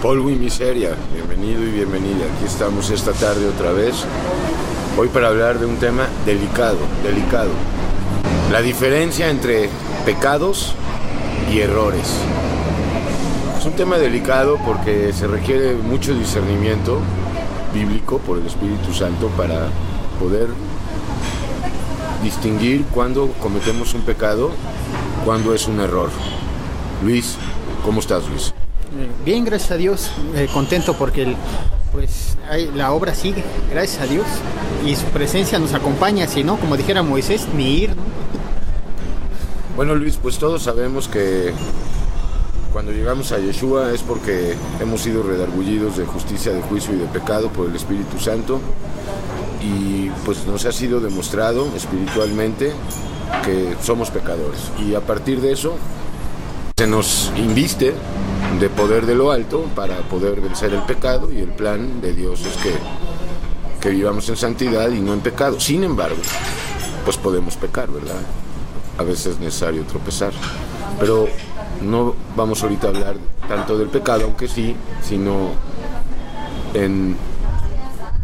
Polvo y miseria, bienvenido y bienvenida. Aquí estamos esta tarde otra vez, hoy para hablar de un tema delicado. La diferencia entre pecados y errores. Es un tema delicado porque se requiere mucho discernimiento bíblico por el Espíritu Santo para poder distinguir cuándo cometemos un pecado, cuándo es un error. Luis, ¿cómo estás, Luis? Bien, gracias a Dios, contento porque la obra sigue, gracias a Dios, y su presencia nos acompaña, si no, como dijera Moisés, ni ir, ¿no? Bueno, Luis, pues todos sabemos que cuando llegamos a Yeshua es porque hemos sido redargullidos de justicia, de juicio y de pecado por el Espíritu Santo, y pues nos ha sido demostrado espiritualmente que somos pecadores, y a partir de eso se nos inviste de poder de lo alto para poder vencer el pecado, y el plan de Dios es que vivamos en santidad y no en pecado. Sin embargo, pues podemos pecar, ¿verdad? A veces es necesario tropezar, pero no vamos ahorita a hablar tanto del pecado, aunque sí, sino en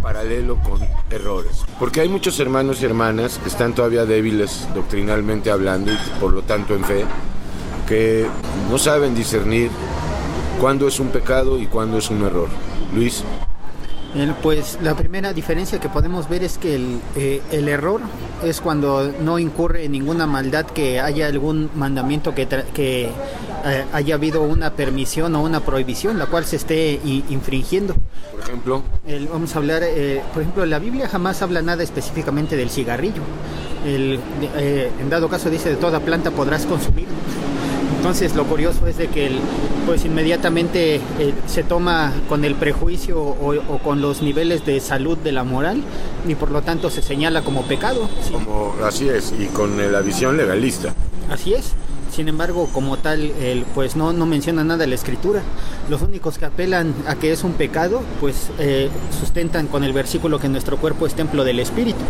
paralelo con errores, porque hay muchos hermanos y hermanas que están todavía débiles doctrinalmente hablando y por lo tanto en fe, que no saben discernir cuándo es un pecado y cuándo es un error. Luis. Pues la primera diferencia que podemos ver es que el error es cuando no incurre en ninguna maldad, que haya algún mandamiento que haya habido una permisión o una prohibición, la cual se esté infringiendo. Por ejemplo, vamos a hablar, por ejemplo, la Biblia jamás habla nada específicamente del cigarrillo. En dado caso dice: de toda planta podrás consumir. Entonces lo curioso es de que pues inmediatamente se toma con el prejuicio o con los niveles de salud de la moral, y por lo tanto se señala como pecado. ¿Sí? Así es, y con la visión legalista. Así es. Sin embargo, como tal, pues no menciona nada la Escritura. Los únicos que apelan a que es un pecado, pues sustentan con el versículo que nuestro cuerpo es templo del Espíritu.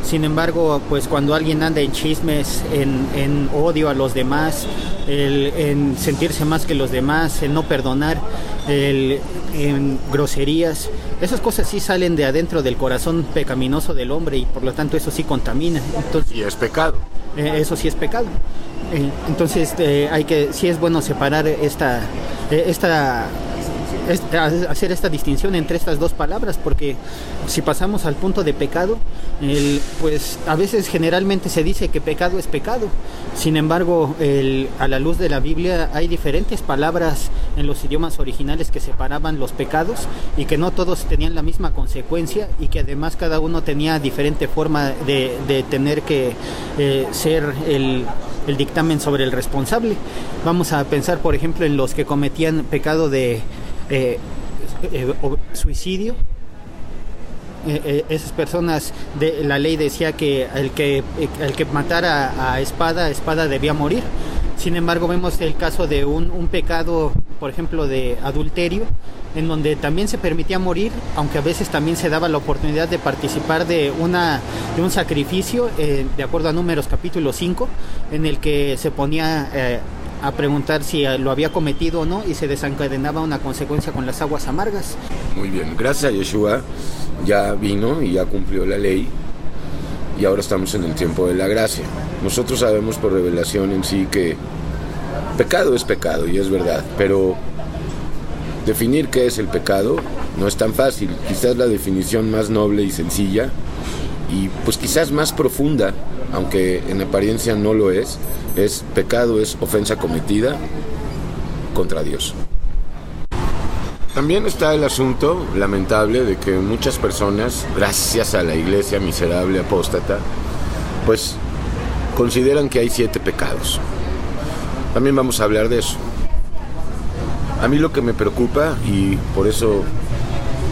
Sin embargo, pues cuando alguien anda en chismes, en odio a los demás, en sentirse más que los demás, en no perdonar, en groserías, esas cosas sí salen de adentro del corazón pecaminoso del hombre, y por lo tanto eso sí contamina. Entonces, y es pecado. Eso sí es pecado. Entonces sí es bueno separar hacer esta distinción entre estas dos palabras, porque si pasamos al punto de pecado, pues a veces generalmente se dice que pecado es pecado. Sin embargo, a la luz de la Biblia hay diferentes palabras en los idiomas originales que separaban los pecados, y que no todos tenían la misma consecuencia, y que además cada uno tenía diferente forma de tener que ser el dictamen sobre el responsable. Vamos a pensar, por ejemplo, en los que cometían pecado de suicidio. Esas personas, la ley decía que el que matara a espada debía morir. Sin embargo, vemos el caso de un pecado, por ejemplo, de adulterio, en donde también se permitía morir, aunque a veces también se daba la oportunidad de participar de un sacrificio, de acuerdo a Números capítulo 5, en el que se ponía a preguntar si lo había cometido o no, y se desencadenaba una consecuencia con las aguas amargas. Muy bien, gracias a Yeshua ya vino y ya cumplió la ley, y ahora estamos en el tiempo de la gracia. Nosotros sabemos por revelación en sí que pecado es pecado, y es verdad, pero definir qué es el pecado no es tan fácil. Quizás la definición más noble y sencilla, y pues quizás más profunda, aunque en apariencia no lo es pecado es ofensa cometida contra Dios. También está el asunto lamentable de que muchas personas, gracias a la iglesia miserable apóstata, pues consideran que hay 7 pecados. También vamos a hablar de eso. A mí lo que me preocupa, y por eso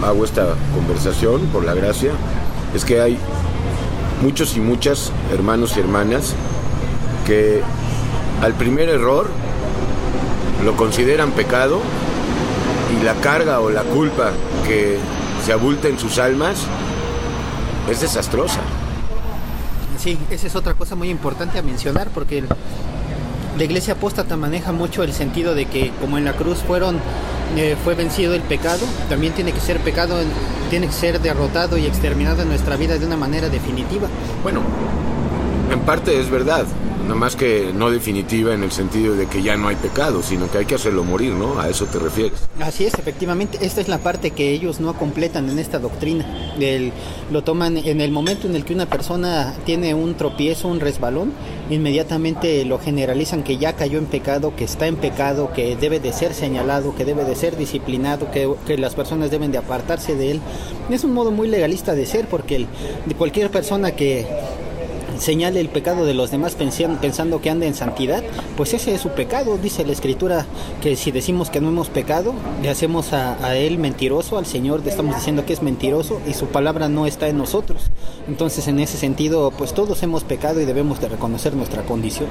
hago esta conversación, por la gracia, es que hay muchos y muchas hermanos y hermanas que al primer error lo consideran pecado, y la carga o la culpa que se abulta en sus almas es desastrosa. Sí, esa es otra cosa muy importante a mencionar, porque la iglesia apóstata maneja mucho el sentido de que como en la cruz fue vencido el pecado, también tiene que ser derrotado y exterminado en nuestra vida de una manera definitiva. Bueno, en parte es verdad, nada más que no definitiva en el sentido de que ya no hay pecado, sino que hay que hacerlo morir, ¿no? ¿A eso te refieres? Así es, efectivamente, esta es la parte que ellos no completan en esta doctrina. Lo toman en el momento en el que una persona tiene un tropiezo, un resbalón, inmediatamente lo generalizan que ya cayó en pecado, que está en pecado, que debe de ser señalado, que debe de ser disciplinado, que las personas deben de apartarse de él. Es un modo muy legalista de ser, porque de cualquier persona que señale el pecado de los demás pensando que anda en santidad, pues ese es su pecado. Dice la Escritura que si decimos que no hemos pecado, le hacemos a él mentiroso, al Señor le estamos diciendo que es mentiroso y su palabra no está en nosotros. Entonces, en ese sentido, pues todos hemos pecado y debemos de reconocer nuestra condición.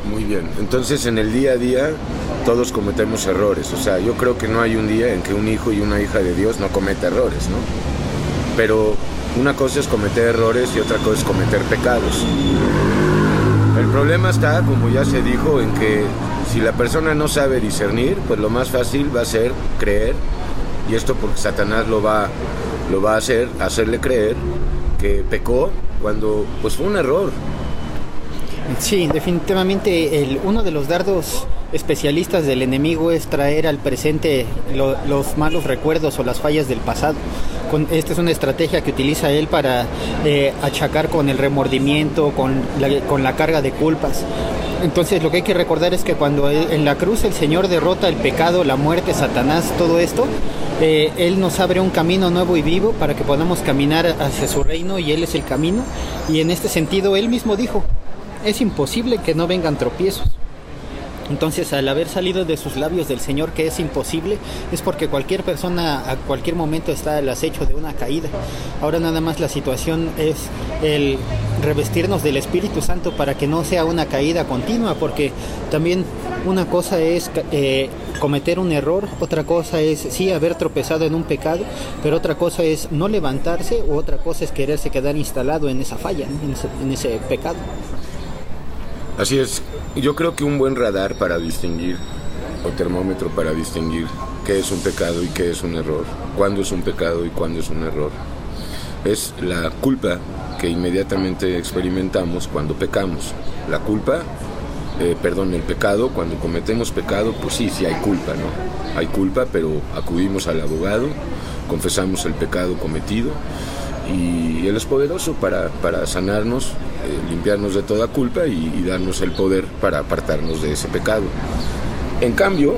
Muy bien, entonces en el día a día todos cometemos errores. O sea, yo creo que no hay un día en que un hijo y una hija de Dios no cometa errores, ¿no? Pero una cosa es cometer errores y otra cosa es cometer pecados. El problema está, como ya se dijo, en que si la persona no sabe discernir, pues lo más fácil va a ser creer, y esto porque Satanás lo va a hacerle creer que pecó cuando pues fue un error. Sí, definitivamente uno de los dardos especialistas del enemigo es traer al presente los malos recuerdos o las fallas del pasado. Esta es una estrategia que utiliza él para achacar con el remordimiento, con la carga de culpas. Entonces lo que hay que recordar es que cuando en la cruz el Señor derrota el pecado, la muerte, Satanás, todo esto, Él nos abre un camino nuevo y vivo para que podamos caminar hacia su reino, y Él es el camino. Y en este sentido Él mismo dijo: es imposible que no vengan tropiezos. Entonces, al haber salido de sus labios del Señor que es imposible, es porque cualquier persona a cualquier momento está al acecho de una caída. Ahora nada más la situación es el revestirnos del Espíritu Santo para que no sea una caída continua, porque también una cosa es cometer un error, otra cosa es sí haber tropezado en un pecado, pero otra cosa es no levantarse, u otra cosa es quererse quedar instalado en esa falla, en ese pecado. Así es, yo creo que un buen radar para distinguir, o termómetro para distinguir qué es un pecado y qué es un error, cuándo es un pecado y cuándo es un error, es la culpa que inmediatamente experimentamos cuando pecamos. La culpa, el pecado, cuando cometemos pecado, pues sí hay culpa, ¿no? Hay culpa, pero acudimos al abogado, confesamos el pecado cometido, y Él es poderoso para sanarnos, limpiarnos de toda culpa y darnos el poder para apartarnos de ese pecado. En cambio,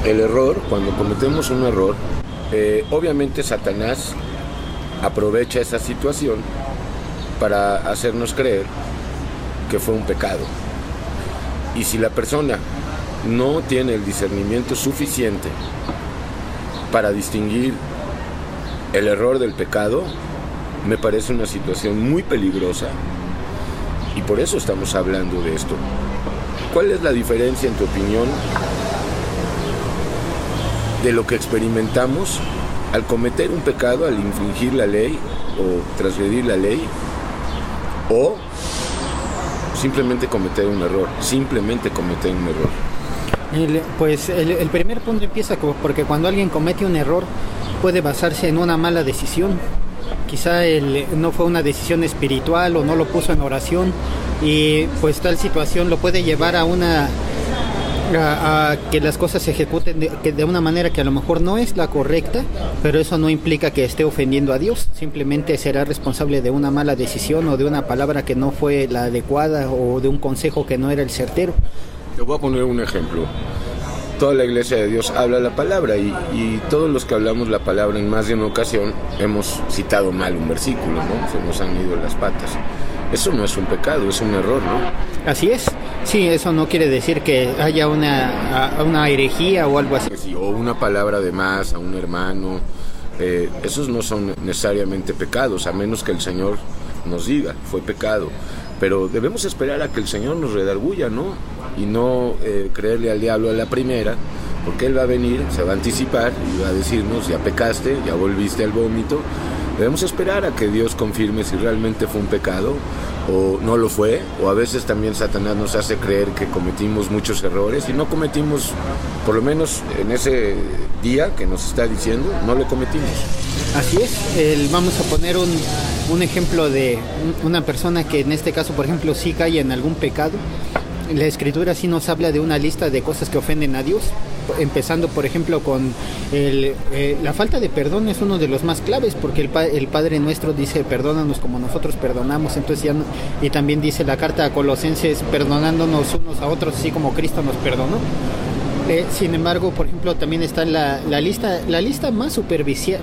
el error, cuando cometemos un error, obviamente Satanás aprovecha esa situación para hacernos creer que fue un pecado. Y si la persona no tiene el discernimiento suficiente para distinguir el error del pecado, me parece una situación muy peligrosa, y por eso estamos hablando de esto. ¿Cuál es la diferencia, en tu opinión, de lo que experimentamos al cometer un pecado, al infringir la ley o transgredir la ley, o simplemente cometer un error? El primer punto empieza porque cuando alguien comete un error puede basarse en una mala decisión. Quizá no fue una decisión espiritual o no lo puso en oración, y pues tal situación lo puede llevar a que las cosas se ejecuten de una manera que a lo mejor no es la correcta, pero eso no implica que esté ofendiendo a Dios. Simplemente será responsable de una mala decisión o de una palabra que no fue la adecuada o de un consejo que no era el certero. Te voy a poner un ejemplo. Toda la iglesia de Dios habla la palabra, y todos los que hablamos la palabra en más de una ocasión hemos citado mal un versículo, ¿no? Se nos han ido las patas. Eso no es un pecado, es un error, ¿no? Así es. Sí, eso no quiere decir que haya una herejía o algo así. Sí, o una palabra de más a un hermano. Esos no son necesariamente pecados, a menos que el Señor nos diga, fue pecado. Pero debemos esperar a que el Señor nos redarguya, ¿no? Y no creerle al diablo a la primera, porque Él va a venir, se va a anticipar y va a decirnos: ya pecaste, ya volviste al vómito, debemos esperar a que Dios confirme si realmente fue un pecado o no lo fue, o a veces también Satanás nos hace creer que cometimos muchos errores y no cometimos, por lo menos en ese día que nos está diciendo, no lo cometimos. Así es, vamos a poner un ejemplo de una persona que en este caso, por ejemplo, sí cae en algún pecado. La Escritura sí nos habla de una lista de cosas que ofenden a Dios, empezando por ejemplo con la falta de perdón. Es uno de los más claves, porque el Padre nuestro dice perdónanos como nosotros perdonamos. Entonces ya y también dice la carta a Colosenses, perdonándonos unos a otros así como Cristo nos perdonó. Sin embargo, por ejemplo, también está la lista más superficial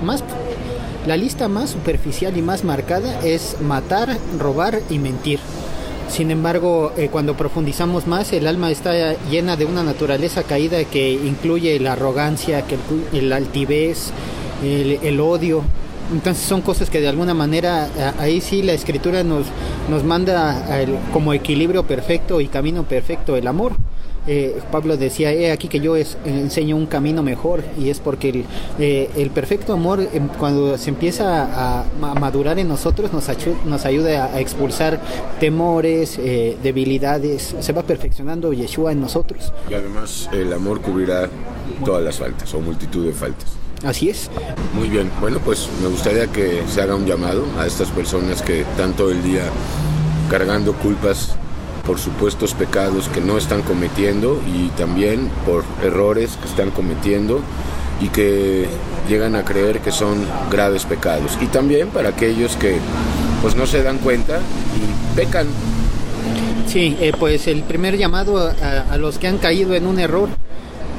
y más marcada es matar, robar y mentir. Sin embargo, cuando profundizamos más, el alma está llena de una naturaleza caída que incluye la arrogancia, el altivez, el odio. Entonces son cosas que de alguna manera ahí sí la Escritura nos manda como equilibrio perfecto y camino perfecto el amor. Pablo decía, aquí que yo enseño un camino mejor, y es porque el perfecto amor, cuando se empieza a madurar en nosotros, nos ayuda a expulsar temores, debilidades. Se va perfeccionando Yeshua en nosotros. Y además el amor cubrirá todas las faltas o multitud de faltas. Así es. Muy bien, bueno, pues me gustaría que se haga un llamado a estas personas que están todo el día cargando culpas por supuestos pecados que no están cometiendo, y también por errores que están cometiendo y que llegan a creer que son graves pecados. Y también para aquellos que pues no se dan cuenta y pecan. Sí, pues el primer llamado a los que han caído en un error,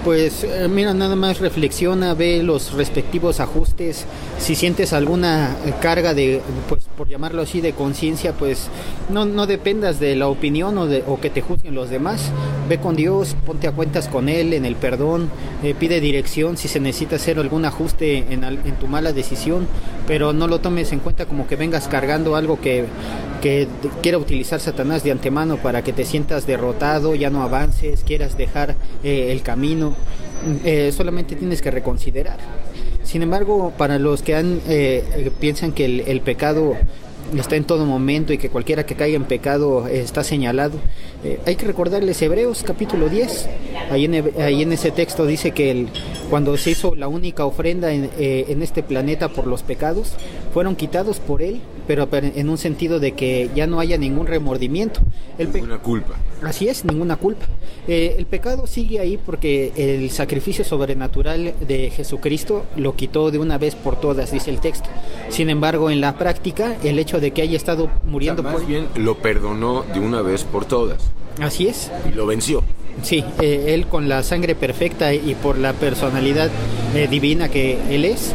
pues mira, nada más reflexiona, ve los respectivos ajustes. Si sientes alguna carga de, pues por llamarlo así, de conciencia, pues no dependas de la opinión o que te juzguen los demás. Ve con Dios, ponte a cuentas con Él en el perdón, pide dirección si se necesita hacer algún ajuste en tu mala decisión, pero no lo tomes en cuenta como que vengas cargando algo que quiera utilizar Satanás de antemano para que te sientas derrotado, ya no avances, quieras dejar el camino. Solamente tienes que reconsiderar. Sin embargo, para los que piensan que el pecado está en todo momento y que cualquiera que caiga en pecado está señalado, hay que recordarles Hebreos capítulo 10. Ahí en ese texto dice que cuando se hizo la única ofrenda en este planeta por los pecados, fueron quitados por Él, pero en un sentido de que ya no haya ningún remordimiento. Ninguna culpa. Así es, ninguna culpa. El pecado sigue ahí porque el sacrificio sobrenatural de Jesucristo lo quitó de una vez por todas, dice el texto. Sin embargo, en la práctica, el hecho de que haya estado muriendo, más bien lo perdonó de una vez por todas. Así es. Y lo venció. Sí, Él con la sangre perfecta y por la personalidad divina que Él es,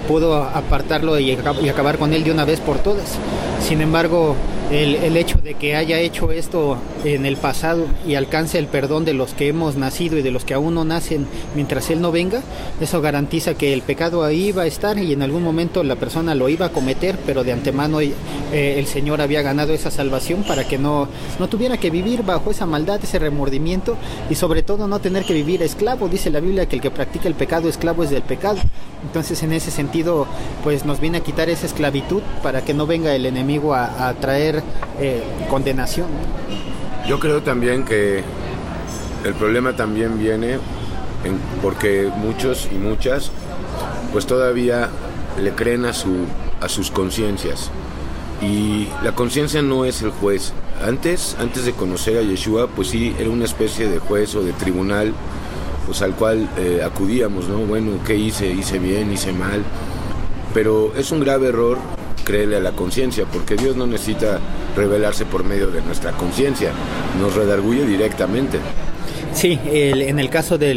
pudo apartarlo y acabar con él de una vez por todas. Sin embargo, el hecho de que haya hecho esto en el pasado y alcance el perdón de los que hemos nacido y de los que aún no nacen mientras Él no venga, eso garantiza que el pecado ahí va a estar y en algún momento la persona lo iba a cometer, pero de antemano el Señor había ganado esa salvación para que no tuviera que vivir bajo esa maldad, ese remordimiento, y sobre todo no tener que vivir esclavo. Dice la Biblia que el que practica el pecado, esclavo es del pecado. Entonces, en ese sentido, pues nos viene a quitar esa esclavitud para que no venga el enemigo a traer condenación. Yo creo también que el problema también viene porque muchos y muchas pues todavía le creen a sus conciencias, y la conciencia no es el juez. Antes de conocer a Yeshua, pues sí, era una especie de juez o de tribunal pues al cual acudíamos, ¿no? Bueno, ¿qué hice? ¿Hice bien? ¿Hice mal? Pero es un grave error creerle a la conciencia, porque Dios no necesita revelarse por medio de nuestra conciencia, nos redarguye directamente. Sí, en el caso de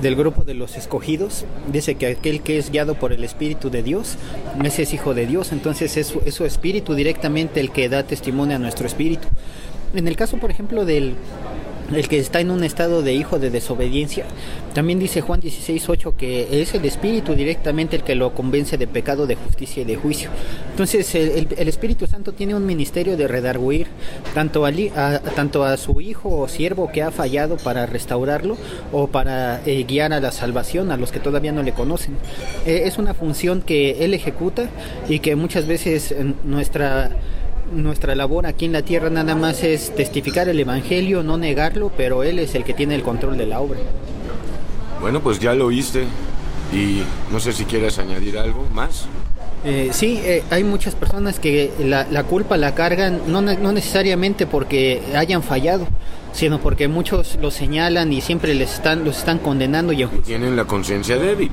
del grupo de los escogidos, dice que aquel que es guiado por el Espíritu de Dios, ese es hijo de Dios. Entonces es su Espíritu directamente el que da testimonio a nuestro espíritu. En el caso, por ejemplo, del el que está en un estado de hijo de desobediencia. También dice Juan 16:8 que es el Espíritu directamente el que lo convence de pecado, de justicia y de juicio. Entonces el Espíritu Santo tiene un ministerio de redarguir tanto a su hijo o siervo que ha fallado, para restaurarlo o para guiar a la salvación a los que todavía no le conocen. Es una función que él ejecuta, y que muchas veces nuestra labor aquí en la tierra nada más es testificar el Evangelio, no negarlo, pero Él es el que tiene el control de la obra. Bueno, pues ya lo oíste, y no sé si quieres añadir algo más. Sí, hay muchas personas que la culpa la cargan no necesariamente porque hayan fallado, sino porque muchos los señalan y siempre los están condenando y tienen la conciencia débil.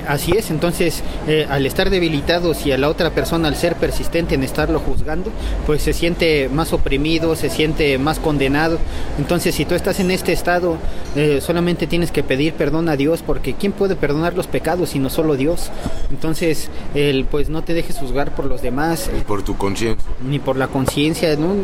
Así es. Entonces al estar debilitados, y a la otra persona al ser persistente en estarlo juzgando, pues se siente más oprimido, se siente más condenado. Entonces, si tú estás en este estado, solamente tienes que pedir perdón a Dios, porque ¿quién puede perdonar los pecados sino solo Dios? Entonces, pues no te dejes juzgar por los demás, ni por tu conciencia, ni por la conciencia, ¿no?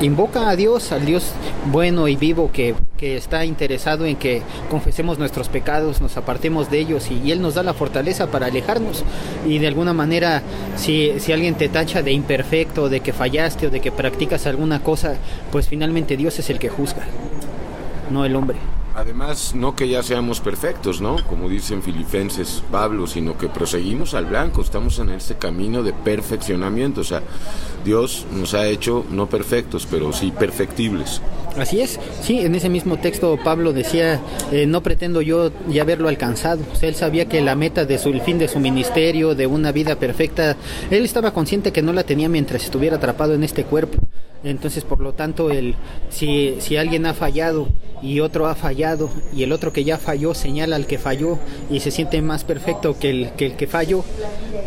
Invoca a Dios, al Dios bueno y vivo que está interesado en que confesemos nuestros pecados, nos apartemos de ellos, y Él nos da la fortaleza para alejarnos. Y de alguna manera, si alguien te tacha de imperfecto, de que fallaste o de que practicas alguna cosa, pues finalmente Dios es el que juzga, no el hombre. Además, no que ya seamos perfectos, ¿no? Como dice en Filipenses Pablo, sino que proseguimos al blanco, estamos en este camino de perfeccionamiento. O sea, Dios nos ha hecho no perfectos, pero sí perfectibles. Así es, sí, en ese mismo texto Pablo decía, no pretendo yo ya haberlo alcanzado. O sea, él sabía que la meta el fin de su ministerio, de una vida perfecta, él estaba consciente que no la tenía mientras estuviera atrapado en este cuerpo. Entonces, por lo tanto, si alguien ha fallado y otro ha fallado, y el otro que ya falló señala al que falló y se siente más perfecto que el que falló,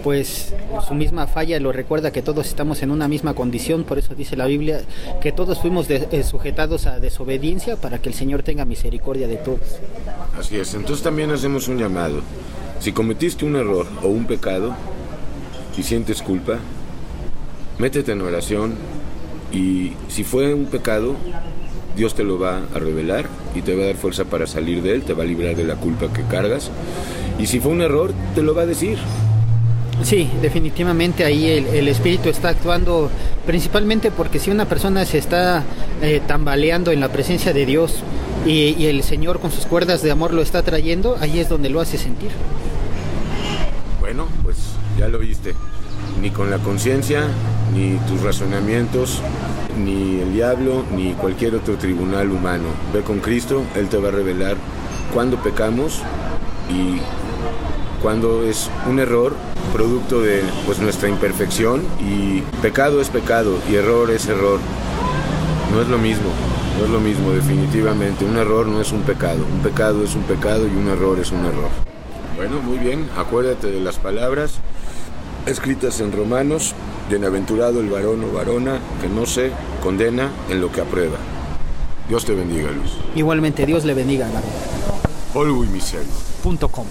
pues su misma falla lo recuerda que todos estamos en una misma condición. Por eso dice la Biblia que todos fuimos sujetados a desobediencia, para que el Señor tenga misericordia de todos. Así es. Entonces también hacemos un llamado. Si cometiste un error o un pecado y sientes culpa, métete en oración, y si fue un pecado, Dios te lo va a revelar y te va a dar fuerza para salir de él, te va a librar de la culpa que cargas. Y si fue un error, te lo va a decir. Sí, definitivamente ahí el Espíritu está actuando, principalmente porque si una persona se está tambaleando en la presencia de Dios, y el Señor con sus cuerdas de amor lo está trayendo, ahí es donde lo hace sentir. Bueno, pues ya lo oíste. Ni con la conciencia, ni tus razonamientos, ni el diablo, ni cualquier otro tribunal humano. Ve con Cristo, Él te va a revelar cuándo pecamos y cuándo es un error producto de nuestra imperfección, y pecado es pecado y error es error. No es lo mismo definitivamente. Un error no es un pecado es un pecado, y un error es un error. Bueno, muy bien, acuérdate de las palabras escritas en Romanos: bienaventurado el varón o varona que no se condena en lo que aprueba. Dios te bendiga, Luis. Igualmente, Dios le bendiga, Garo. Polvo y miseria. .com